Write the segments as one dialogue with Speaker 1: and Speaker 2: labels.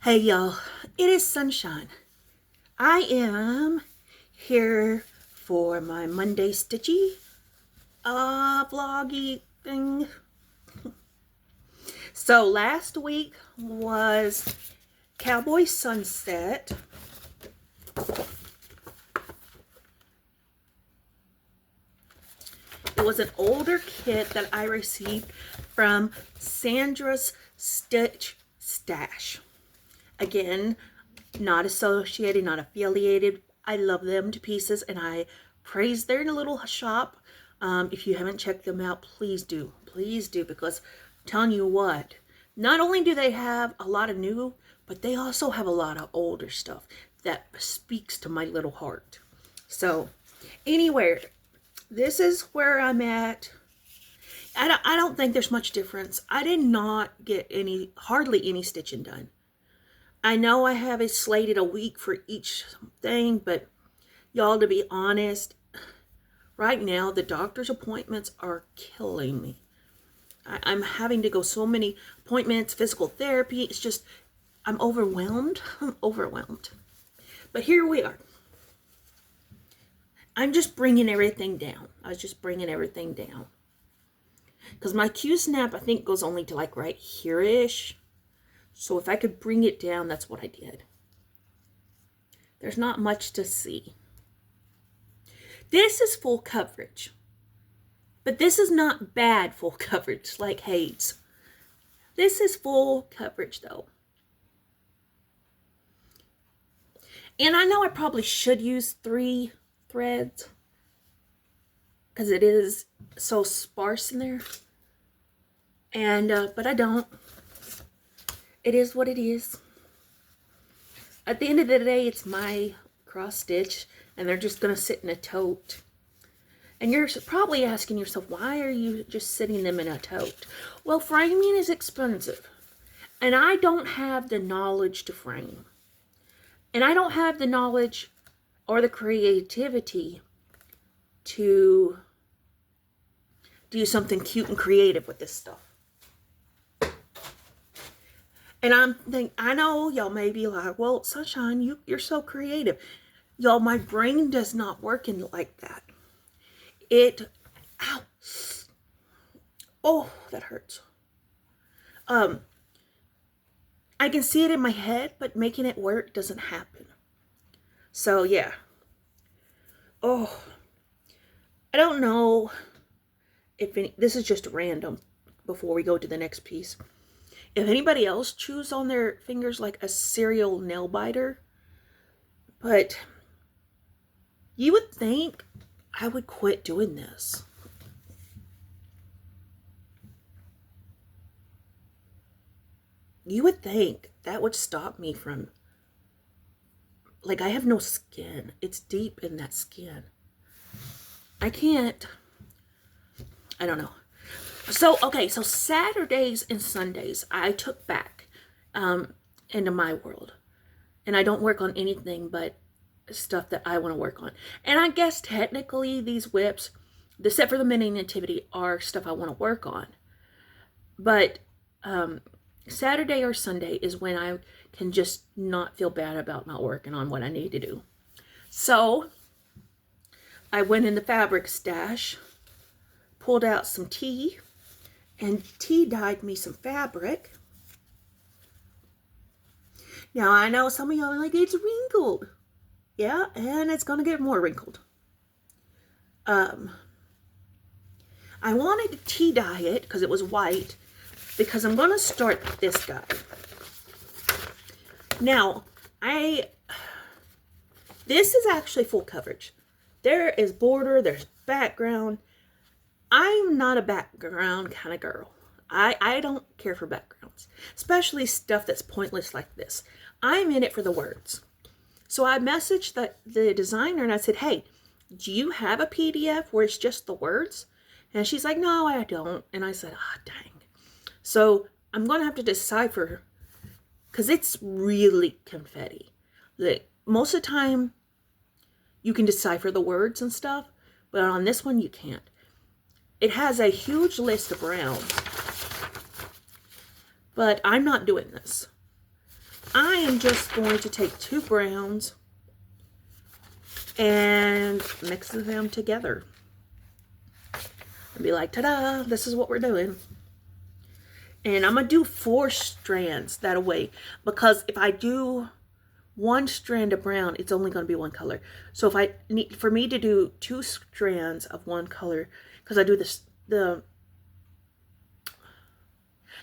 Speaker 1: Hey y'all, it is Sunshine. I am here for my Monday stitchy vloggy thing. So last week was Cowboy Sunset. It was an older kit that I received from Sandra's Stitch Stash. Again, not associated, not affiliated. I love them to pieces, and I praise their little shop. If you haven't checked them out, please do. Please do, because I'm telling you what, not only do they have a lot of new, but they also have a lot of older stuff that speaks to my little heart. So, anyway, this is where I'm at. I don't think there's much difference. I did not get hardly any stitching done. I know I have it slated a week for each thing, but y'all, to be honest, right now the doctor's appointments are killing me. I'm having to go so many appointments, physical therapy. It's just, I'm overwhelmed. I'm overwhelmed. But here we are. I'm just bringing everything down. I was just bringing everything down. Because my Q-snap, I think, goes only to like right here-ish. So if I could bring it down, that's what I did. There's not much to see. This is full coverage. But this is not bad full coverage like Hayes. This is full coverage though. And I know I probably should use 3 threads, because it is so sparse in there. And, but I don't. It is what it is. At the end of the day, it's my cross stitch, and they're just going to sit in a tote. And you're probably asking yourself, why are you just sitting them in a tote? Well, framing is expensive, and I don't have the knowledge to frame. And I don't have the knowledge or the creativity to do something cute and creative with this stuff. And I know y'all may be like, well, Sunshine, you're so creative. Y'all, my brain does not work in like that. Ow. Oh, that hurts. I can see it in my head, but making it work doesn't happen. So, yeah. Oh, I don't know if this is just random before we go to the next piece. If anybody else chews on their fingers like a serial nail biter, but you would think I would quit doing this. You would think that would stop me from, like, I have no skin. It's deep in that skin. I can't, I don't know. So, okay, so Saturdays and Sundays, I took back into my world. And I don't work on anything but stuff that I want to work on. And I guess technically these whips, except for the mini nativity, are stuff I want to work on. But Saturday or Sunday is when I can just not feel bad about not working on what I need to do. So, I went in the fabric stash, pulled out some tea, and tea-dyed me some fabric. Now, I know some of y'all are like, it's wrinkled. Yeah, and it's going to get more wrinkled. I wanted to tea-dye it because it was white, because I'm going to start this guy. Now, this is actually full coverage. There is border, there's background. I'm not a background kind of girl. I don't care for backgrounds, especially stuff that's pointless like this. I'm in it for the words. So I messaged the designer and I said, hey, do you have a PDF where it's just the words? And she's like, no, I don't. And I said, ah, dang. So I'm going to have to decipher, because it's really confetti. Most of the time you can decipher the words and stuff, but on this one you can't. It has a huge list of rounds, but I'm not doing this. I am just going to take 2 browns and mix them together. And be like, ta-da, this is what we're doing. And I'm going to do 4 strands that way. Because if I do 1 strand of brown, it's only going to be 1 color. So if I need, for me to do 2 strands of 1 color, because I do this, the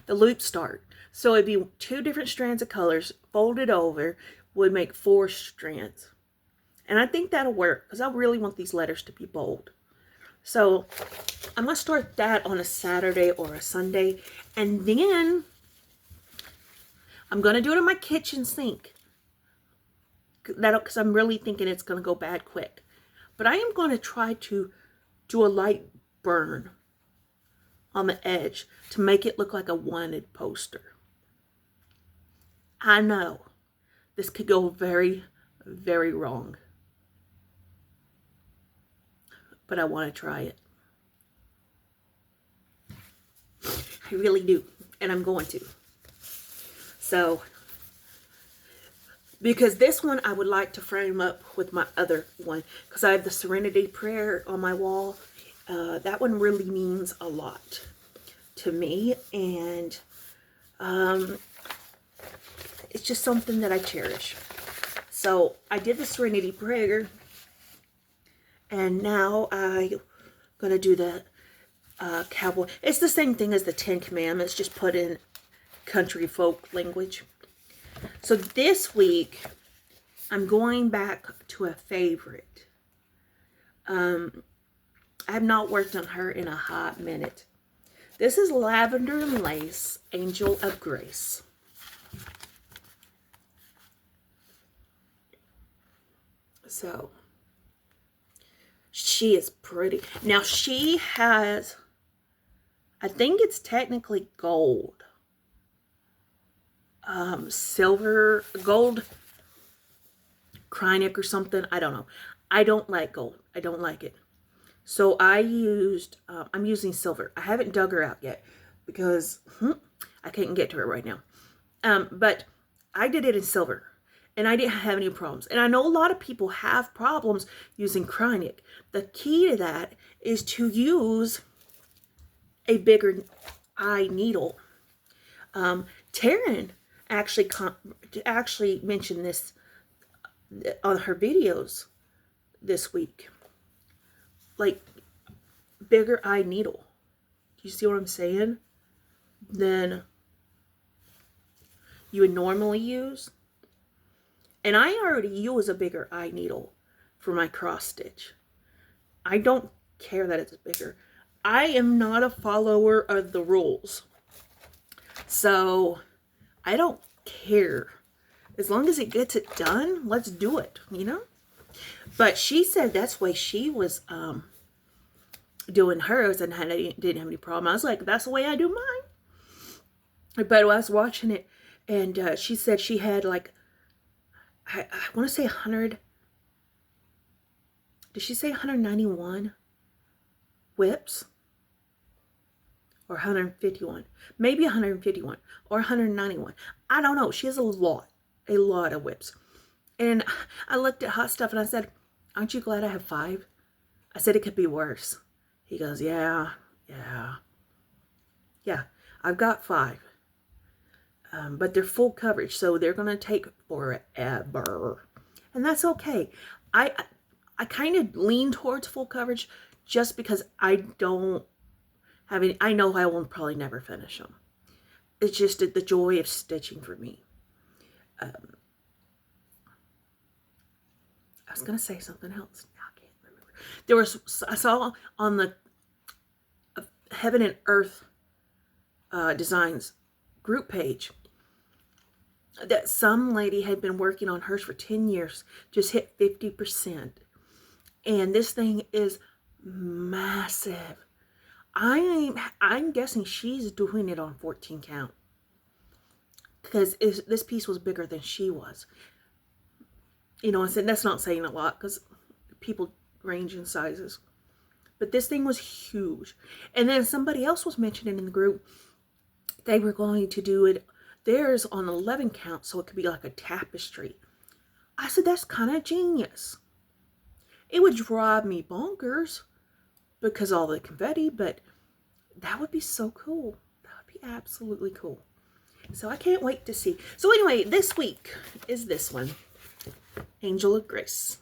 Speaker 1: loop start. So it'd be 2 different strands of colors folded over would make 4 strands. And I think that'll work because I really want these letters to be bold. So I'm going to start that on a Saturday or a Sunday. And then I'm going to do it in my kitchen sink. Because I'm really thinking it's going to go bad quick. But I am going to try to do a light burn on the edge to make it look like a wanted poster. I know this could go very, very wrong. But I want to try it. I really do. And I'm going to. So, because this one I would like to frame up with my other one. Because I have the Serenity Prayer on my wall. That one really means a lot to me. And it's just something that I cherish. So, I did the Serenity Prayer. And now I'm going to do the cowboy. It's the same thing as the 10 Commandments, just put in country folk language. So this week, I'm going back to a favorite. I have not worked on her in a hot minute. This is Lavender and Lace, Angel of Grace. So she is pretty. Now she has, I think it's technically gold. Silver, gold, Krynic or something. I don't know. I don't like gold. I don't like it. So I used, I'm using silver. I haven't dug her out yet because I can't get to her right now. But I did it in silver. And I didn't have any problems. And I know a lot of people have problems using Krynic. The key to that is to use a bigger eye needle. Taryn actually mentioned this on her videos this week. Like, bigger eye needle. Do you see what I'm saying? Than you would normally use. And I already use a bigger eye needle for my cross stitch. I don't care that it's bigger. I am not a follower of the rules. So, I don't care. As long as it gets it done, let's do it, you know? But she said that's why she was doing hers and didn't have any problem. I was like, that's the way I do mine. But I was watching it, and she said she had like, I want to say 100. Did she say 191 whips? Or 151? Maybe 151 or 191. I don't know. She has a lot of whips. And I looked at Hot Stuff and I said, aren't you glad I have 5? I said it could be worse. He goes, yeah, I've got 5. But they're full coverage, so they're going to take forever. And that's okay. I kind of lean towards full coverage just because I don't have any. I know I will probably never finish them. It's just the joy of stitching for me. I was going to say something else. I can't remember. I saw on the Heaven and Earth Designs group page that some lady had been working on hers for 10 years, just hit 50%. And this thing is massive. I'm guessing she's doing it on 14 count. Because this piece was bigger than she was. You know, I said that's not saying a lot because people range in sizes. But this thing was huge. And then somebody else was mentioning in the group, they were going to do it theirs on 11 count, so it could be like a tapestry. I said, that's kind of genius. It would drive me bonkers because all the confetti, but that would be so cool. That would be absolutely cool. So I can't wait to see. So anyway, this week is this one, Angel of Grace.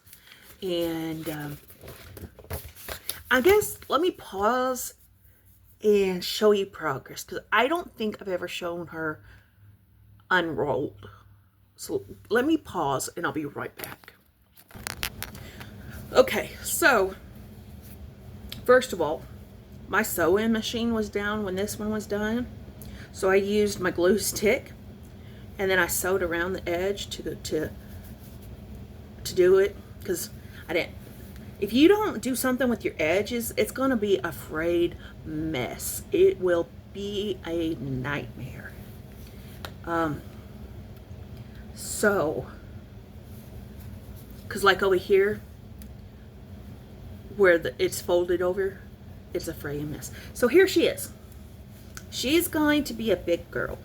Speaker 1: And I guess let me pause and show you progress, because I don't think I've ever shown her unrolled. So let me pause and I'll be right back. Okay, so first of all, my sewing machine was down when this one was done. So I used my glue stick and then I sewed around the edge to do it, because I didn't. If you don't do something with your edges, it's going to be a frayed mess. It will be a nightmare. So, because like over here, where it's folded over, it's a frayed mess. So here she is. She's going to be a big girl.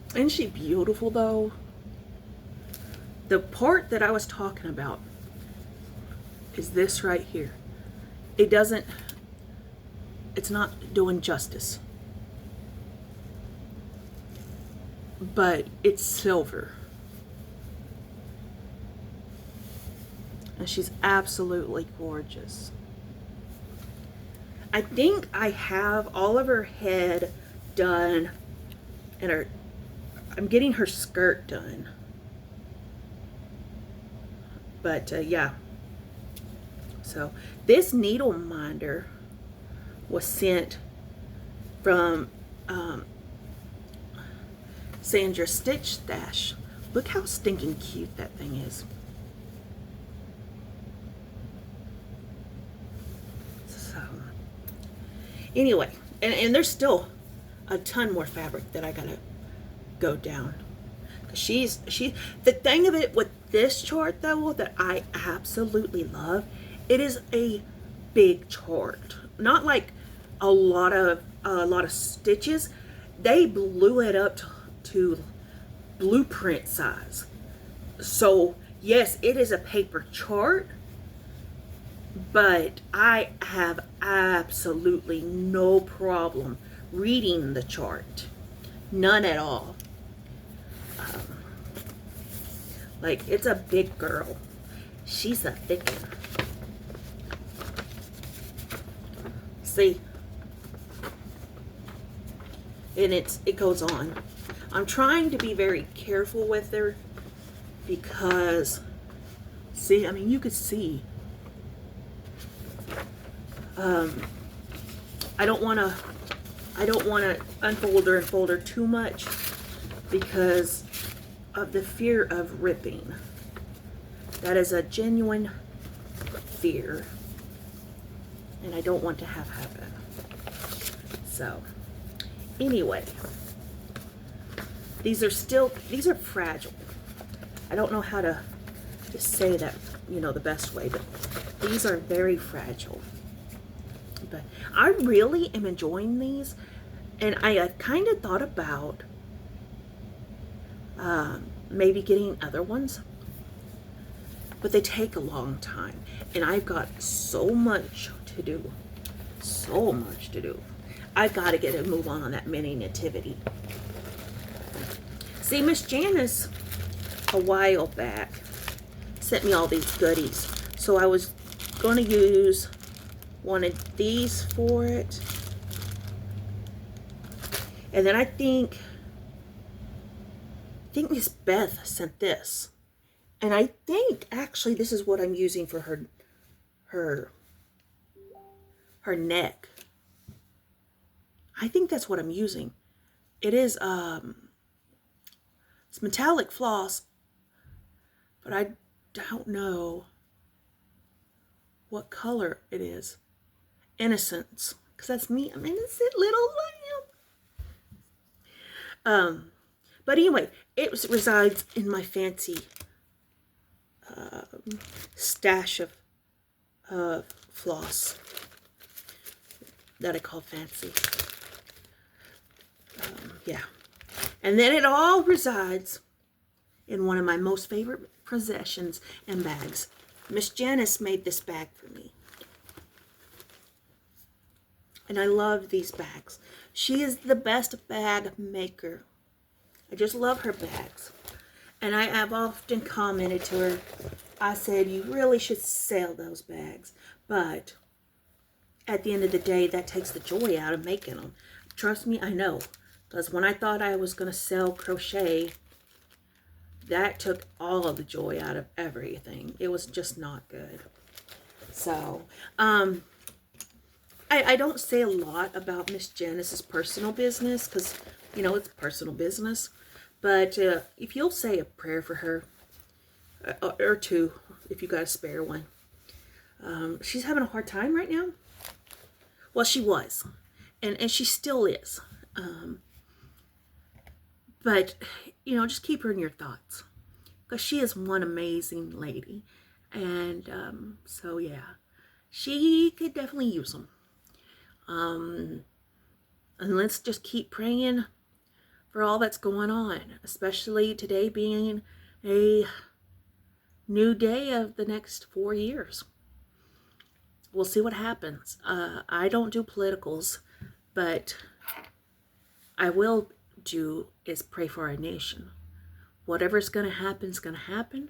Speaker 1: Isn't she beautiful though? The part that I was talking about is this right here. It's not doing justice. But it's silver. And she's absolutely gorgeous. I think I have all of her head done and I'm getting her skirt done. But yeah. So this needle minder was sent from Sandra's Stitch Stash. Look how stinking cute that thing is. So anyway, and there's still a ton more fabric that I gotta go down. The thing of it with this chart though that I absolutely love, it is a big chart. Not like a lot of stitches. They blew it up to blueprint size. So yes, it is a paper chart, but I have absolutely no problem reading the chart. None at all. Like, it's a big girl. She's a thick one. See? And it goes on. I'm trying to be very careful with her because, see, I mean, you could see. I don't want to unfold her and fold her too much because of the fear of ripping. That is a genuine fear, and I don't want to have happen. So anyway, these are fragile. I don't know how to say that, the best way, but these are very fragile. But I really am enjoying these, and I kind of thought about maybe getting other ones, but they take a long time, and I've got so much to do. I've got to get a move on that mini nativity. See, Miss Janice a while back sent me all these goodies, so I was going to use one of these for it, and then I think Miss Beth sent this, and I think actually this is what I'm using for her neck. I think that's what I'm using. It is it's metallic floss, but I don't know what color it is. Innocence, because that's me. I'm innocent little lamb. But anyway, it resides in my fancy stash of floss that I call fancy. Yeah. And then it all resides in one of my most favorite possessions and bags. Miss Janice made this bag for me. And I love these bags. She is the best bag maker. I just love her bags. And I have often commented to her, I said, you really should sell those bags. But at the end of the day, that takes the joy out of making them. Trust me, I know. Because when I thought I was going to sell crochet, that took all of the joy out of everything. It was just not good. So, I don't say a lot about Miss Janice's personal business because, you know, it's personal business. But if you'll say a prayer for her, or two, if you got a spare one. She's having a hard time right now. Well, she was. And she still is. But, you know, just keep her in your thoughts. Because she is one amazing lady. And so, yeah. She could definitely use them. And let's just keep praying for all that's going on, especially today being a new day of the next 4 years. We'll see what happens. I don't do politicals, but I will do is pray for our nation. Whatever's going to happen is going to happen,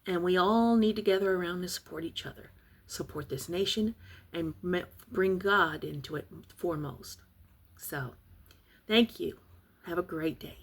Speaker 1: and we all need to gather around and support each other, support this nation, and bring God into it foremost. So, thank you. Have a great day.